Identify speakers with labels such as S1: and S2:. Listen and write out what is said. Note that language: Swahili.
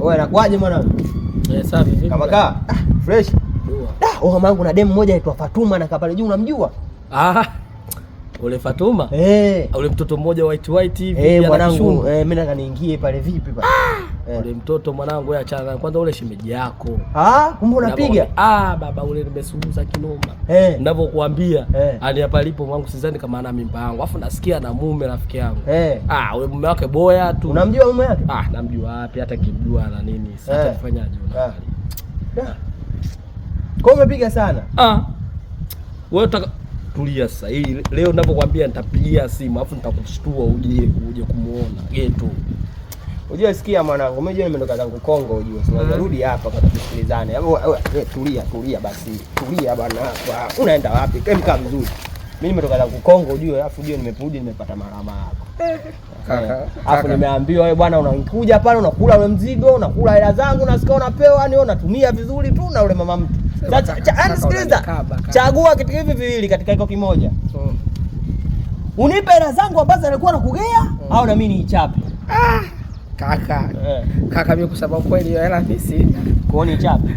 S1: Wewe unakwaje mwanangu?
S2: Safi vipi?
S1: Kama kaa fresh. Mama yangu na demu mmoja aitwa Fatuma na kapale juu unamjua?
S2: Ule Fatuma? Ule mtoto mmoja white hivi
S1: mwanangu, mimi nataka niingie pale vipi pale?
S2: Ule mtoto mwanangu, wewe achana kwanza, ule shemeji yako.
S1: Kumbe unapiga?
S2: Baba ule nimesuguza kinoma. Ninavyokuambia, ali hapa alipo mwanangu sidhani kama ana mimba yangu. Alafu nasikia na mume rafiki yangu. Ule mume wake boya tu.
S1: Unamjua mume wake?
S2: Namjua wapi, hata kimjua na nini. Sasa tufanyaje unali?
S1: Kwa umepiga sana?
S2: Wewe tulia sasa. Hii leo ninapokuambia nitapigia simu alafu nitakushtua uje kumuona geto.
S1: Unajua sikia mwanangu, mimi nimetoka zangu Kongo unajua. Tunarudi hapa kwa tusikilizane. Tulia basi. Tulia bwana hapa. Unaenda wapi? Kemka vizuri. Mimi nimetoka zangu Kongo unajua, alafu ndio nimerudi nimepata marama yako. Alafu nimeambiwa wewe bwana unakuja pale unakula ule mzigo, unakula hela zangu nasikia unapewa, yani unatumia vizuri tu na ule mama mtu. Sasa sikiliza. Chagua kitu hivi viwili katika iko kimoja. Unipe hela zangu ambazo alikuwa anakugea au na mimi niichape.
S2: Kaka mimi kusema kweli hela mimi sina.
S1: Kuoni chape.